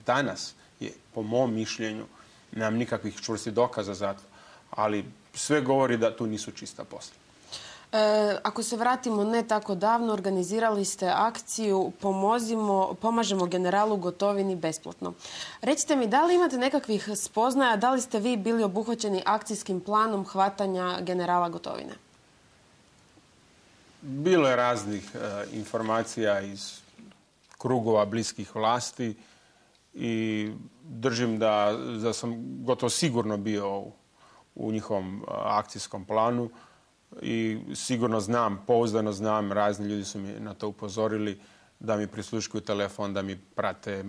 danas je, po mom mišljenju, nemam nikakvih čvrstih dokaza za to, ali sve govori da tu nisu čista posla. Ako se vratimo ne tako davno, organizirali ste akciju Pomažemo generalu Gotovini besplatno. Recite mi, da li imate nekakvih spoznaja, da li ste vi bili obuhvaćeni akcijskim planom hvatanja generala Gotovine? Bilo je raznih informacija iz krugova bliskih vlasti i držim da sam gotovo sigurno bio u njihovom akcijskom planu i sigurno znam, pouzdano znam, razni ljudi su mi na to upozorili, da mi prisluškuju telefon, da mi prate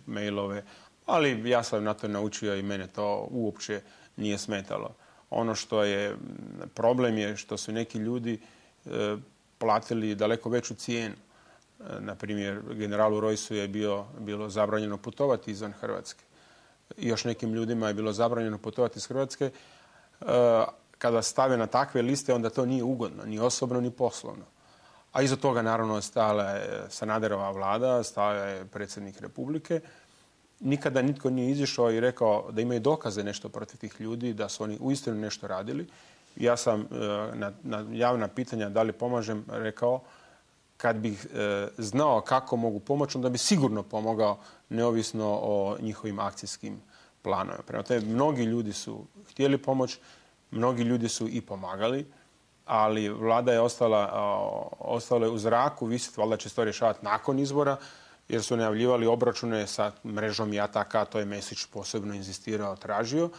mailove, ali ja sam na to naučio i mene to uopće nije smetalo. Ono što je problem je što su neki ljudi platili daleko veću cijenu. Na primjer, generalu Rojsu je bilo zabranjeno putovati izvan Hrvatske. I još nekim ljudima je bilo zabranjeno putovati iz Hrvatske. Kada stave na takve liste, onda to nije ugodno, ni osobno, ni poslovno. A iza toga, naravno, stala je Sanaderova vlada, stao je predsjednik Republike. Nikada nitko nije izišao i rekao da imaju dokaze nešto protiv tih ljudi, da su oni uistinu nešto radili. Ja sam na javna pitanja da li pomažem rekao, kad bih znao kako mogu pomoći, onda bi sigurno pomogao, neovisno o njihovim akcijskim planovima. Prema tome, mnogi ljudi su htjeli pomoć, mnogi ljudi su i pomagali, ali vlada je ostala u zraku, visiti, valjda će se to rješavati nakon izbora, jer su najavljivali obračune sa mrežom Jataka, to je Mesić posebno inzistirao, tražio.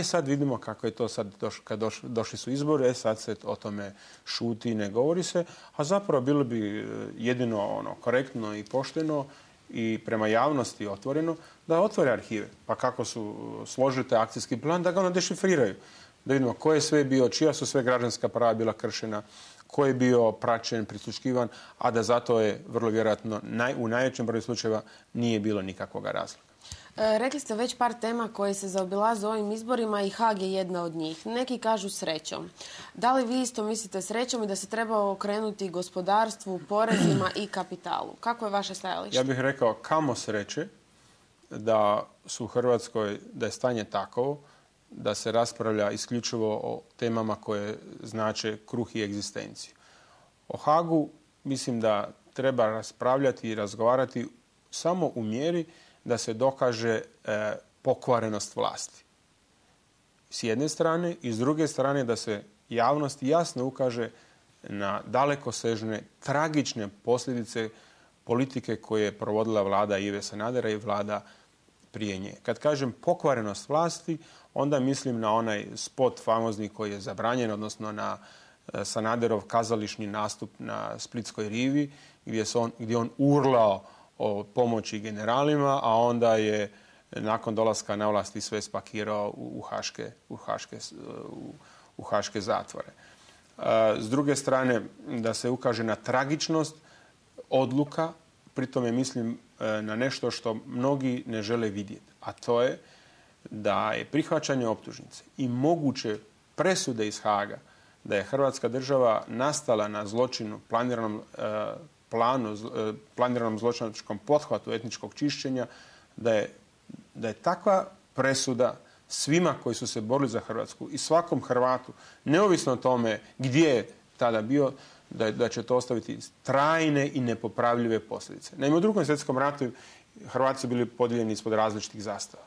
Sad vidimo kako je to sad, kad došli su izbori, sad se o tome šuti, ne govori se, a zapravo bilo bi jedino korektno i pošteno i prema javnosti otvoreno da otvore arhive. Pa kako su složili taj akcijski plan, da ga ono dešifriraju. Da vidimo ko je sve bio, čija su sve građanska prava bila kršena, ko je bio praćen, prisluškivan, a da zato je vrlo vjerojatno u najvećem broju slučajeva nije bilo nikakvog razloga. Rekli ste već par tema koje se zaobilaze ovim izborima i Haag je jedna od njih. Neki kažu srećom. Da li vi isto mislite srećom i da se treba okrenuti gospodarstvu, porezima i kapitalu? Kako je vaše stajalište? Ja bih rekao kamo sreće da su u Hrvatskoj, da je stanje takovo, da se raspravlja isključivo o temama koje znače kruh i egzistenciju. O Haagu mislim da treba raspravljati i razgovarati samo u mjeri da se dokaže pokvarenost vlasti. S jedne strane i s druge strane da se javnosti jasno ukaže na dalekosežne, tragične posljedice politike koje je provodila vlada Ive Sanadera i vlada prije nje. Kad kažem pokvarenost vlasti, onda mislim na onaj spot famozni koji je zabranjen, odnosno na Sanaderov kazališni nastup na Splitskoj rivi, gdje on urlao o pomoći generalima, a onda je nakon dolaska na vlasti sve spakirao u haške zatvore. S druge strane, da se ukaže na tragičnost odluka, pri tome mislim na nešto što mnogi ne žele vidjeti, a to je da je prihvaćanje optužnice i moguće presude iz Haaga da je Hrvatska država nastala na zločinu, planiranom zločinačkom pothvatu etničkog čišćenja, da je takva presuda svima koji su se borili za Hrvatsku i svakom Hrvatu, neovisno o tome gdje je tada bio, da će to ostaviti trajne i nepopravljive posljedice. Naime, u Drugom svjetskom ratu Hrvati su bili podijeljeni ispod različitih zastava.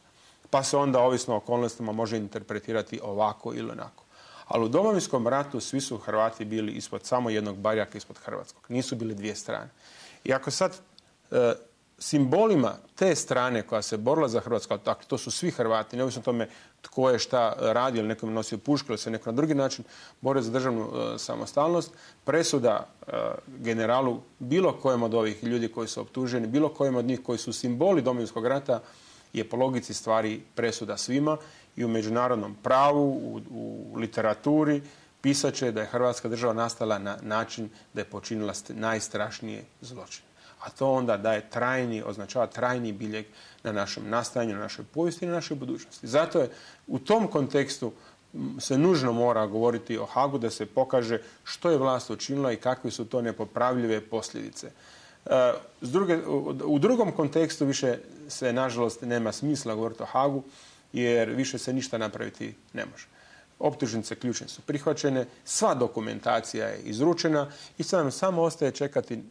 Pa se onda, ovisno o okolnostima, može interpretirati ovako ili onako. Ali u Domovinskom ratu svi su Hrvati bili ispod samo jednog barjaka ispod hrvatskog. Nisu bili dvije strane. I ako sad simbolima te strane koja se borila za Hrvatsku, dakle to su svi Hrvati, neovisno o tome tko je šta radio, ili nekom nosio pušku ili se neko na drugi način bore za državnu samostalnost, presuda generalu bilo kojem od ovih ljudi koji su optuženi, bilo kojem od njih koji su simboli Domovinskog rata, je po logici stvari presuda svima i u međunarodnom pravu, u literaturi pisat će da je Hrvatska država nastala na način da je počinila najstrašnije zločine. A to onda označava trajni biljeg na našem nastajanju, na našoj povijesti i na našoj budućnosti. Zato je u tom kontekstu se nužno mora govoriti o Haagu, da se pokaže što je vlast učinila i kakve su to nepopravljive posljedice. U drugom kontekstu više se, nažalost, nema smisla govoriti o Hagu, jer više se ništa napraviti ne može. Optužnice ključne su prihvaćene, sva dokumentacija je izručena i sad nam samo ostaje čekati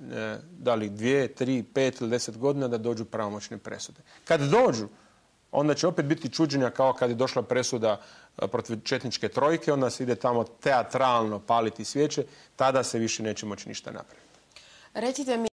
da li 2, 3, 5 ili 10 godina da dođu pravomoćne presude. Kad dođu, onda će opet biti čuđenja kao kad je došla presuda protiv četničke trojke, onda se ide tamo teatralno paliti svijeće, tada se više neće moći ništa napraviti. Recite mi,